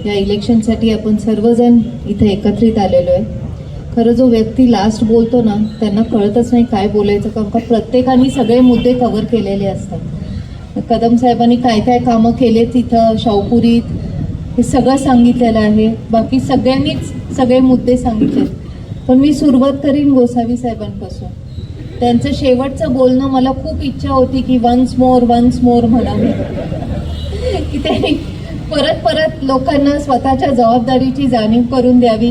या इलेक्शनसाठी आपण सर्वजण इथे एकत्रित आलेलो आहे. खरं जो व्यक्ती लास्ट बोलतो ना त्यांना कळतच नाही काय बोलायचं, कारण का प्रत्येकाने सगळे मुद्दे कव्हर केलेले असतात. कदम साहेबांनी काय काय कामं केलेत इथं शाहूपुरीत हे सगळं सांगितलेलं आहे. बाकी सगळ्यांनीच सगळे मुद्दे सांगितलेत. पण मी सुरुवात करीन गोसावी साहेबांपासून. त्यांचं शेवटचं बोलणं मला खूप इच्छा होती की वन्स मोर म्हणावे, की त्यांनी परत परत लोकांना स्वतःच्या जबाबदारीची जाणीव करून द्यावी,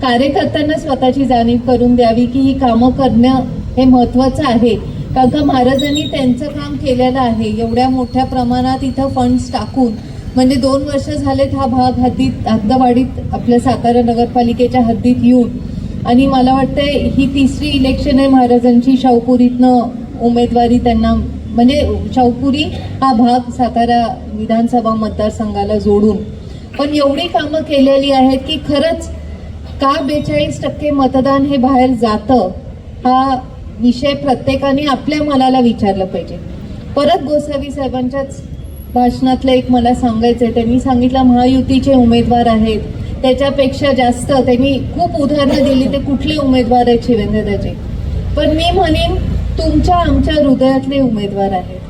कार्यकर्त्यांना स्वतःची जाणीव करून द्यावी की ही कामं करणं हे महत्त्वाचं आहे. कारण का महाराजांनी त्यांचं काम केलेलं आहे. एवढ्या मोठ्या प्रमाणात इथं फंड्स टाकून, म्हणजे 2 वर्ष झालेत हा भाग हद्दवाढीत आपल्या सातारा नगरपालिकेच्या हद्दीत येऊन, आणि मला वाटतंय ही 3री इलेक्शन आहे महाराजांची शाहूपुरीतनं उमेदवारी त्यांना, म्हणजे शाहूपुरी हा भाग सातारा विधानसभा मतदारसंघाला जोडून. पण एवढी कामं केलेली आहेत की खरंच का 42% मतदान हे बाहेर जातं हा विषय प्रत्येकाने आपल्या मनाला विचारलं पाहिजे. परत गोसावी साहेबांच्याच भाषणातलं एक मला सांगायचं आहे. त्यांनी सांगितलं महायुतीचे उमेदवार आहेत, त्याच्यापेक्षा जास्त त्यांनी खूप उदाहरणं दिली ते कुठले उमेदवार आहेत शिवेंद्रराजे. पण मी म्हणेन तुमच्या आमच्या हृदयातले उमेदवार आहेत.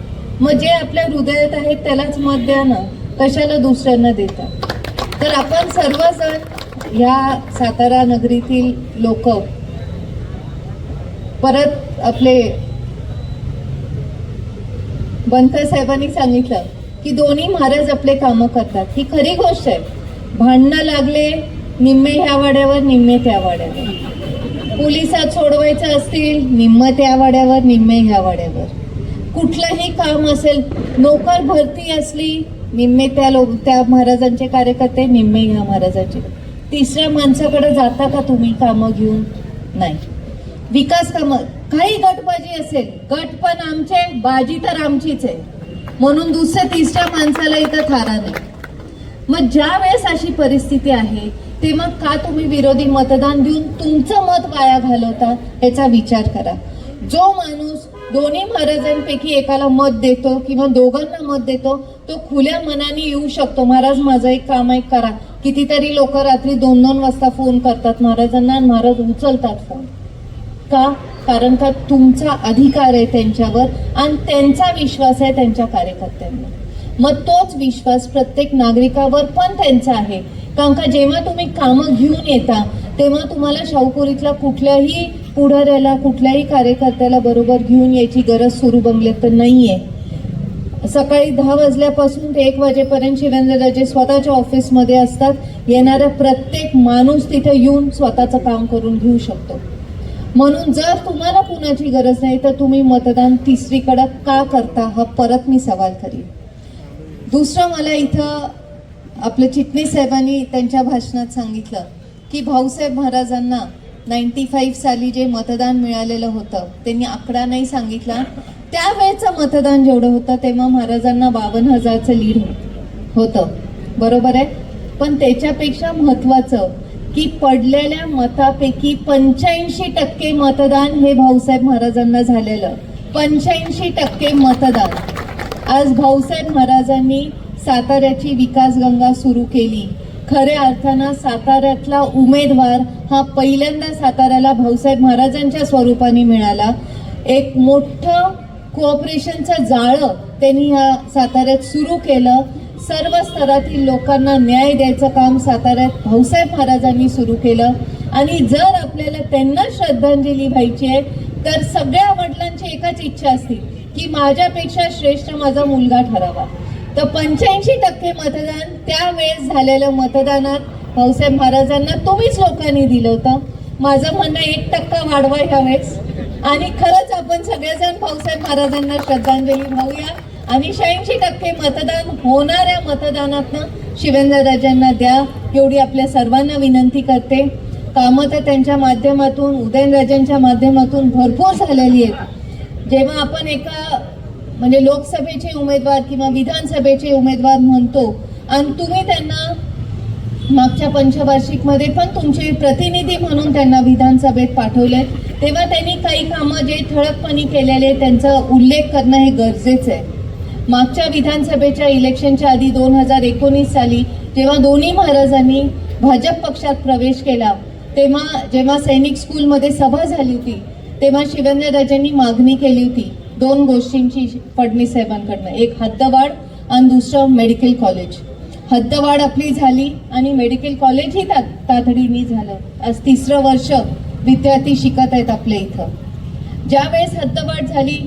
मग जे आपल्या हृदयात आहेत त्यालाच मत द्या ना, कशाला दुसऱ्यांना देता. तर आपण सर्वजण ह्या सातारा नगरीतील लोक परत आपले बनकर साहेबांनी सांगितलं की दोन्ही महाराज आपले कामं करतात. ही खरी गोष्ट आहे. भांडणं लागले निम्मे ह्या वाड्यावर निम्मे त्या वाड्यावर, पोलिसात सोडवायचं असतील निम्म त्या वाड्यावर निम्मे ह्या वाड्यावर, कुठलंही काम असेल, नोकर भरती असली निम्मे त्या महाराजांचे कार्यकर्ते निम्मे ह्या महाराजांचे. तिसऱ्या माणसाकडे जाता का तुम्ही कामं घेऊन? नाही. विकास कामं काही गटबाजी असेल, गट पण आमचे, बाजी तर आमचीच आहे, म्हणून तिसऱ्या माणसाला इथं थारा नाही. मग ज्या वेळेस अशी परिस्थिती आहे ते मग का तुम्ही विरोधी मतदान देऊन तुमचं मत वाया घालवता याचा विचार करा. जो माणूस दोन्ही महाराजांपैकी एकाला मत देतो किंवा दोघांना मत देतो तो खुल्या मनाने येऊ शकतो. महाराज माझं एक काम आहे करा. कितीतरी लोक रात्री 2-2 वाजता फोन करतात महाराजांना आणि महाराज उचलतात फोन. का? कारण का तुमचा अधिकार आहे त्यांच्यावर आणि त्यांचा विश्वास आहे त्यांच्या कार्यकर्त्यांवर. मग तोच विश्वास प्रत्येक नागरिकावर पण त्यांचा आहे. कारण का जेव्हा तुम्ही कामं घेऊन येता तेव्हा तुम्हाला शाहूपुरीतल्या कुठल्याही पुढाऱ्याला कुठल्याही कार्यकर्त्याला बरोबर घेऊन यायची गरज सुरू बंगल्यात तर नाहीये. सकाळी 10 वाजल्यापासून ते 1 वाजेपर्यंत शिवेंद्रराजे स्वतःच्या ऑफिसमध्ये असतात. येणारा प्रत्येक माणूस तिथे येऊन स्वतःचं काम करून घेऊ शकतो. म्हणून जर तुम्हाला कुणाची गरज नाही तर तुम्ही मतदान 3रीकडे का करता हा परत मी सवाल करीन. दुसरं मला इथं आपले चिटणीस साहेबांनी त्यांच्या भाषणात सांगितलं की भाऊसाहेब महाराजांना 95 साली जे मतदान मिळालेलं होतं त्यांनी आकडा नाही सांगितला. त्यावेळेचं मतदान जेवढं होतं तेव्हा महाराजांना 52,000चं लीड होतं, बरोबर आहे. पण त्याच्यापेक्षा महत्त्वाचं की पडलेल्या मतापैकी 85% मतदान हे भाऊसाहेब महाराजांना झालेलं. 85% मतदान. आज भाऊसाहेब महाराजांनी साताऱ्याची विकासगंगा सुरू केली. खऱ्या अर्थानं साताऱ्यातला उमेदवार हा पहिल्यांदा साताऱ्याला भाऊसाहेब महाराजांच्या स्वरूपाने मिळाला. एक मोठं कोऑपरेशनचं जाळं त्यांनी ह्या साताऱ्यात सुरू केलं. सर्व स्तरातील लोकांना न्याय द्यायचं काम साताऱ्यात भाऊसाहेब महाराजांनी सुरू केलं. आणि जर आपल्याला त्यांना श्रद्धांजली व्हायची आहे तर सगळ्या वडिलांची एकच इच्छा असते की माझ्यापेक्षा श्रेष्ठ माझा मुलगा ठरावा. तर 85% मतदान त्यावेळेस झालेल्या मतदानात भाऊसाहेब महाराजांना तुम्हीच लोकांनी दिलं होतं. माझं म्हणणं 1% वाढवा ह्यावेळेस आणि खरंच आपण सगळेजण भाऊसाहेब महाराजांना श्रद्धांजली वाहूया आणि 86% मतदान होणाऱ्या मतदानातनं शिवेंद्रराजांना द्या एवढी आपल्या सर्वांना विनंती करते. कामं तर त्यांच्या माध्यमातून उदयनराजांच्या माध्यमातून भरपूर झालेली आहेत. जेव्हा आपण एका म्हणजे लोकसभेचे उमेदवार किंवा विधानसभेचे उमेदवार म्हणतो आणि तुम्ही त्यांना मागच्या पंचवार्षिकमध्ये पण तुमचे प्रतिनिधी म्हणून त्यांना विधानसभेत पाठवले तेव्हा त्यांनी काही कामं जे ठळकपणे केलेले त्यांचा उल्लेख करणं हे गरजेचं आहे. मागच्या विधानसभेच्या इलेक्शनच्या आधी 2019 साली जेव्हा दोन्ही महाराजांनी भाजप पक्षात प्रवेश केला तेव्हा जेव्हा सैनिक स्कूलमध्ये सभा झाली होती तेव्हा शिवेंद्रराजांनी मागणी केली होती 2 गोष्टींची फडणवीस साहेबांकडनं, एक हद्दवाढ आणि दुसरं मेडिकल कॉलेज. हद्दवाढ आपली झाली आणि मेडिकल कॉलेजही तातडीने झालं. आज 3रं वर्ष विद्यार्थी शिकत आहेत आपल्या इथं. ज्यावेळेस हद्दवाढ झाली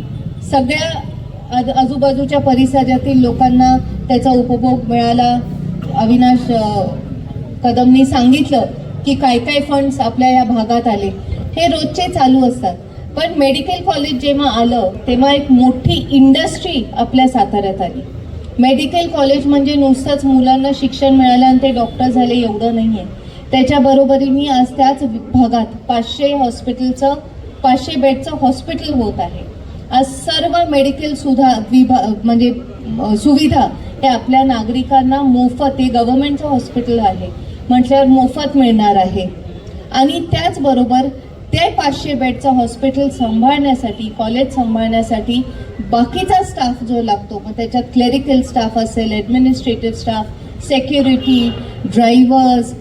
सगळ्या आजूबाजूच्या परिसरातील लोकांना त्याचा उपभोग मिळाला. अविनाश कदमनी सांगितलं की काय काय फंड्स आपल्या या भागात आले. हे रोजचे चालू असतात. पण मेडिकल कॉलेज जेव्हा आलं तेव्हा एक मोठी इंडस्ट्री आपल्या साताऱ्यात आली. मेडिकल कॉलेज म्हणजे नुसतंच मुलांना शिक्षण मिळालं आणि ते डॉक्टर झाले एवढं नाही आहे. त्याच्या बरोबरीने आज त्याच भागात 500 बेडचं हॉस्पिटल होत आहे. आज सर्व मेडिकल म्हणजे सुविधा हे आपल्या नागरिकांना मोफत, हे गव्हर्नमेंटचं हॉस्पिटल आहे म्हटल्यावर मोफत मिळणार आहे. आणि त्याचबरोबर ते 500 बेडचं हॉस्पिटल सांभाळण्यासाठी, कॉलेज सांभाळण्यासाठी बाकीचा स्टाफ जो लागतो, मग त्याच्यात क्लेरिकल स्टाफ असेल, ॲडमिनिस्ट्रेटिव्ह स्टाफ, सेक्युरिटी, ड्रायव्हर्स,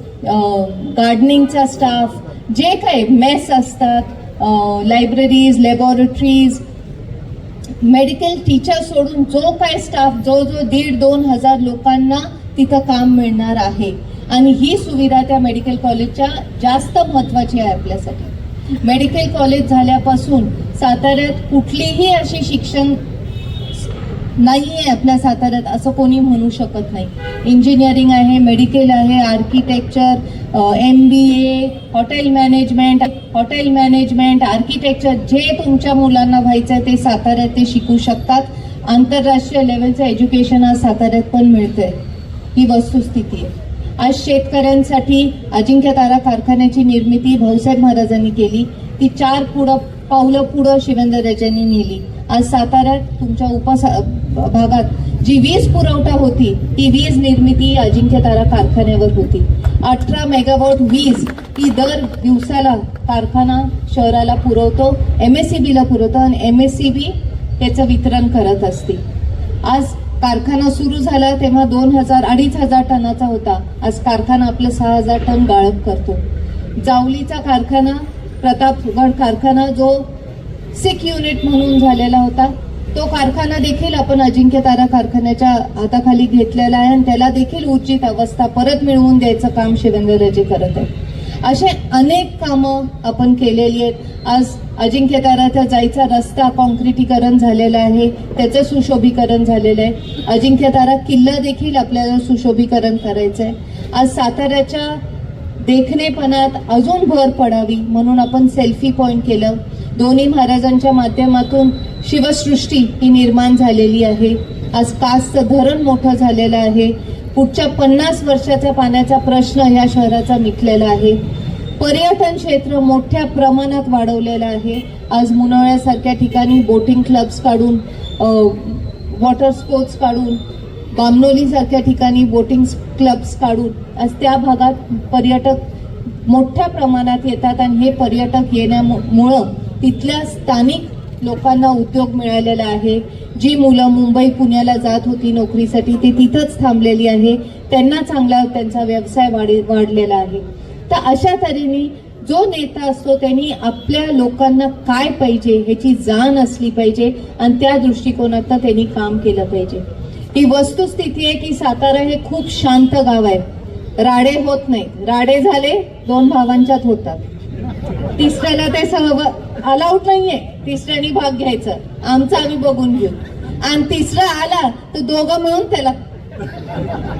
गार्डनिंगचा स्टाफ, जे काही मेस असतात, लायब्ररीज, लॅबॉरेटरीज, मेडिकल टीचर सोडून जो काय स्टाफ, जो 1,500-2 हजार लोकांना तिथं काम मिळणार आहे. आणि ही सुविधा त्या मेडिकल कॉलेजच्या जास्त महत्त्वाची आहे आपल्यासाठी. मेडिकल कॉलेज झाल्यापासून साताऱ्यात कुठलीही अशी शिक्षण नाही आहे आपल्या साताऱ्यात असं कोणी म्हणू शकत नाही. इंजिनिअरिंग आहे, मेडिकल आहे, architecture, MBA, hotel management, architecture, जे तुमच्या मुलांना व्हायचं आहे ते साताऱ्यात ते शिकू शकतात. आंतरराष्ट्रीय लेवलचं एज्युकेशन आज साताऱ्यात पण मिळतंय. ही वस्तुस्थिती आहे. आज शेतकऱ्यांसाठी अजिंक्यतारा कारखान्याची निर्मिती भाऊसाहेब महाराजांनी केली. ती 4 पावलं पुढं शिवेंद्रराजांनी नेली. आज साताऱ्यात तुमच्या भागात जी वीज पुरवठा होती ती वीज निर्मिती अजिंक्यतारा कारखान्यावर होती. 18 मेगावॉट वीज ही दर दिवसाला कारखाना शहराला पुरवतो, MSEBला पुरवतो आणि MSEB त्याचं वितरण करत असते. आज कारखाना सुरू झाला तेव्हा 2,000-2,500 टनाचा होता. आज कारखाना आपलं 6,000 टन गाळप करतो. जावलीचा कारखाना, प्रतापगड कारखाना जो 6 युनिट म्हणून झालेला होता, तो कारखाना देखील आपण अजिंक्यतारा कारखान्याच्या हाताखाली घेतलेला आहे आणि त्याला देखील उचित अवस्था परत मिळवून द्यायचं काम शिवेंद्रराजे करत आहेत. असे अनेक कामं आपण केलेली आहेत. आज अजिंक्यताराचा जायचा रस्ता कॉन्क्रिटीकरण झालेला आहे, त्याचं सुशोभीकरण झालेलं आहे. अजिंक्यतारा किल्ला देखील आपल्याला सुशोभीकरण करायचं आहे. आज साताऱ्याच्या देखणेपणात अजून भर पडावी म्हणून आपण सेल्फी पॉइंट केलं. दोन्ही महाराजांच्या माध्यमातून शिवसृष्टी ही निर्माण झालेली आहे. आज कासचं धरण मोठं झालेलं आहे. पुढच्या 50 वर्षाचा पाण्याचा प्रश्न ह्या शहराचा मिटलेला आहे. पर्यटन क्षेत्र मोठ्या प्रमाणात वाढवलेलं आहे. आज मुनवळ्यासारख्या ठिकाणी बोटिंग क्लब्स काढून, वॉटर स्पोर्ट्स काढून, बामनोलीसारख्या ठिकाणी बोटिंग क्लब्स काढून आज त्या भागात पर्यटक मोठ्या प्रमाणात येतात आणि हे पर्यटक येण्यामुळं तिथल्या स्थानिक लोकांना उद्योग मिळालेला आहे. जी मुलं मुंबई पुण्याला जात होती नोकरीसाठी ती तिथंच थांबलेली आहे. त्यांना चांगला त्यांचा व्यवसाय वाढलेला आहे. तर अशा तऱ्हेने जो नेता असतो त्यांनी आपल्या लोकांना काय पाहिजे ह्याची जाण असली पाहिजे आणि त्या दृष्टिकोनातनं त्यांनी काम केलं पाहिजे. ही वस्तुस्थिती आहे की सातारा हे खूप शांत गाव आहे. राडे होत नाहीत. राडे झाले 2 भावांच्यात होतात. तिसऱ्याला ते अलाउड नाहीये. तिसऱ्यानी भाग घ्यायचं, आमचं आम्ही बघून घेऊ. आणि तिसरा आला तर दोघं मिळून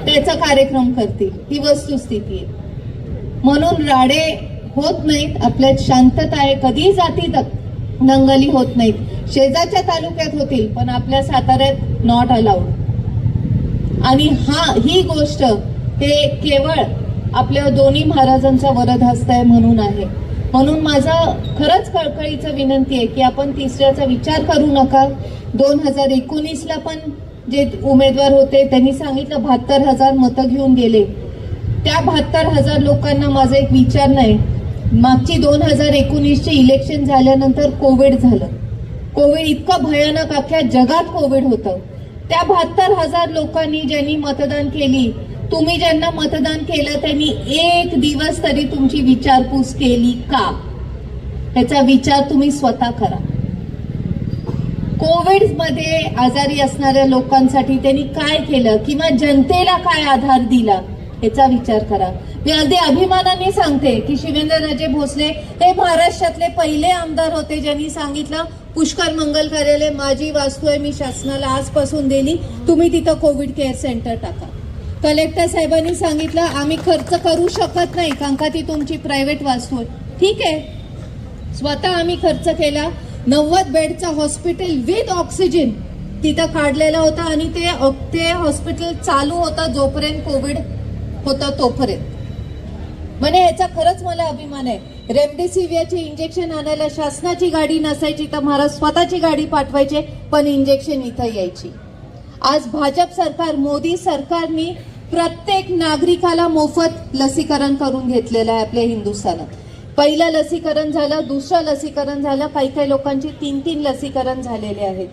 त्याचा कार्यक्रम करतील. ही वस्तुस्थिती आहे. म्हणून राडे होत नाहीत. आपल्यात शांतता आहे. कधी जाती दंगली होत नाहीत. शेजारच्या तालुक्यात होतील पण आपल्या साताऱ्यात नॉट अलाउड. आणि ही गोष्ट ते केवळ आपल्या दोन्ही महाराजांचा वरद हस्त आहे म्हणून आहे. म्हणून माझा खरंच कळकळीचं विनंती आहे की आपण तिसऱ्याचा विचार करू नका. 2019ला पण जे उमेदवार होते त्यांनी सांगितलं 72,000 मतं घेऊन गेले. त्या 72,000 लोकांना माझा एक विचार नाही. मागची 2019चे इलेक्शन झाल्यानंतर कोविड झालं. कोविड इतकं भयानक, अख्ख्या जगात कोविड होतं. त्या 72,000 लोकांनी ज्यांनी मतदान केली तुम्ही ज्यांना मतदान केलं त्यांनी एक दिवस तरी तुमची विचारपूस केली का? त्याचा विचार तुम्ही स्वतः करा. कोविड मध्ये आजारी असणाऱ्या लोकांसाठी त्यांनी काय केलं किंवा जनतेला काय आधार दिला याचा विचार करा. मी अगदी अभिमानाने सांगते की शिवेंद्रराजे भोसले हे महाराष्ट्रातले पहिले आमदार होते ज्यांनी सांगितलं पुष्कर मंगल कार्यालय माझी वास्तू आहे, मी शासनाला आजपासून दिली, तुम्ही तिथं कोविड केअर सेंटर टाका. कलेक्टर साहेबांनी सांगितलं आम्ही खर्च करू शकत नाही कारण का ती तुमची प्रायव्हेट वास्तू आहे. ठीक आहे, स्वतः आम्ही खर्च केला. 90 बेडचा हॉस्पिटल विथ ऑक्सिजन तिथं काढलेला होता आणि ते हॉस्पिटल चालू होता जोपर्यंत कोविड होता तोपर्यंत. म्हणजे याचा खरंच मला अभिमान आहे. रेमडेसिवीरचे इंजेक्शन आणायला शासनाची गाडी नसायची तर महाराज स्वतःची गाडी पाठवायचे, पण इंजेक्शन इथं यायची. आज भाजप सरकार मोदी सरकारने प्रत्येक नागरिकाला मोफत लसीकरण करून घेतलेलं आहे आपल्या हिंदुस्थानात. पहिलं लसीकरण झालं, दुसरं लसीकरण झालं, काही काही लोकांची 3-3 लसीकरण झालेले आहेत.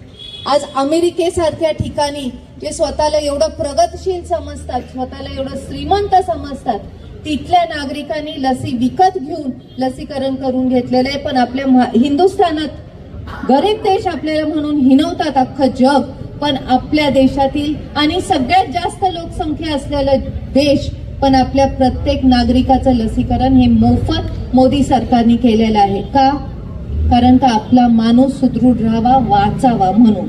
आज अमेरिकेसारख्या ठिकाणी जे स्वतःला एवढं प्रगतशील समजतात, स्वतःला एवढं श्रीमंत समजतात, तिथल्या नागरिकांनी लसी विकत घेऊन लसीकरण करून घेतलेलं आहे. पण आपल्या हिंदुस्थानात गरीब देश आपल्याला म्हणून हिणवतात अख्खं जग, पण आपल्या देशातील आणि सगळ्यात जास्त लोकसंख्या असलेला देश पण आपल्या प्रत्येक नागरिकाचं लसीकरण हे मोफत मोदी सरकारने केलेलं आहे. का? कारण का आपला माणूस सुदृढ राहावा, वाचावा म्हणून.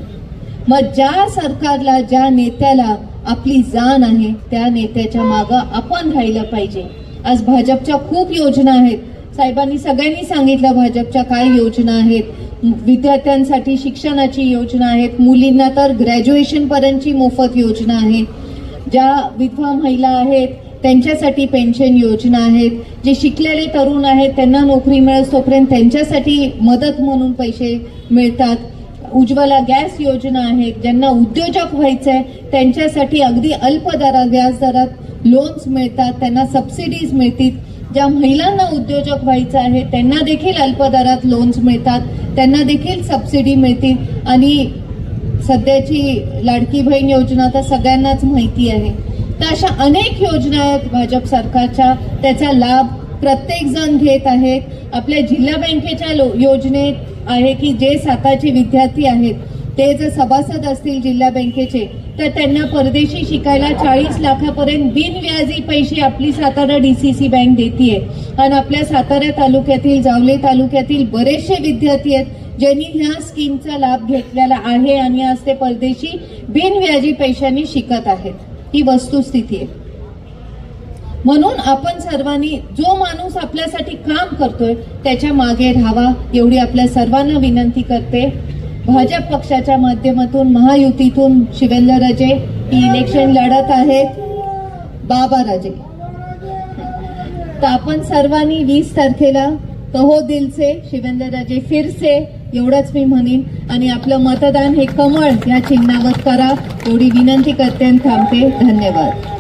मग ज्या सरकारला, ज्या नेत्याला आपली जाण आहे त्या नेत्याच्या मागं आपण राहिलं पाहिजे. आज भाजपच्या खूप योजना आहेत, साहेबांनी सगळ्यांनी सांगितलं भाजपच्या काय योजना आहेत. विद्यार्थ्यांसाठी शिक्षणाची योजना आहेत, मुलींना तर ग्रॅज्युएशन पर्यंतची मोफत योजना आहे, ज्या विधवा महिला आहेत त्यांच्यासाठी पेन्शन योजना आहेत, जे शिकलेले तरुण आहेत त्यांना नोकरी मिळत तोपर्यंत त्यांच्यासाठी मदत म्हणून पैसे मिळतात. उज्ज्वला गॅस योजना आहेत, ज्यांना उद्योजक व्हायचं आहे त्यांच्यासाठी अगदी अल्प दरात व्याजदरात लोन्स मिळतात, त्यांना सबसिडीज मिळतील. ज्या महिलांना उद्योजक व्हायचं आहे त्यांना देखील अल्प दरात लोन्स मिळतात, त्यांना देखील सबसिडी मिळतील. आणि सध्याची लाडकी बहीण योजना तर सगळ्यांनाच माहिती आहे. तर अशा अनेक योजना आहेत भाजप सरकारच्या, त्याचा लाभ प्रत्येक जण घेत आहेत. आपल्या जिल्हा बँकेच्या योजनेत आहे की जे सातारचे विद्यार्थी आहेत ते जर सभासद असतील जिल्हा बँकेचे तर त्यांना परदेशी शिकायला 40 लाखापर्यंत बिनव्याजी पैसे आपली सातारा DCC बँक देतीये. आणि आपल्या सातारा तालुक्यातील, जावले तालुक्यातील बरेचसे विद्यार्थी आहेत ज्यांनी ह्या स्कीमचा लाभ घेतलेला आहे आणि आज ते परदेशी बिनव्याजी पैशांनी शिकत आहेत. ही वस्तुस्थिती आहे. म्हणून आपण सर्वांनी जो माणूस आपल्यासाठी काम करतोय त्याच्या मागे राहावा एवढी आपल्या सर्वांना विनंती करते. भाजप पक्षाच्या माध्यमातून महायुतीतून शिवेंद्रराजे ही इलेक्शन लढत आहेत, बाबाराजे. तर आपण सर्वांनी 20 तारखेला कहो दिल से शिवेंद्रराजे फिर से एवढंच मी म्हणेन. आणि आपलं मतदान हे कमळ या चिन्हावर करा एवढी विनंती करते आणि थांबते. धन्यवाद.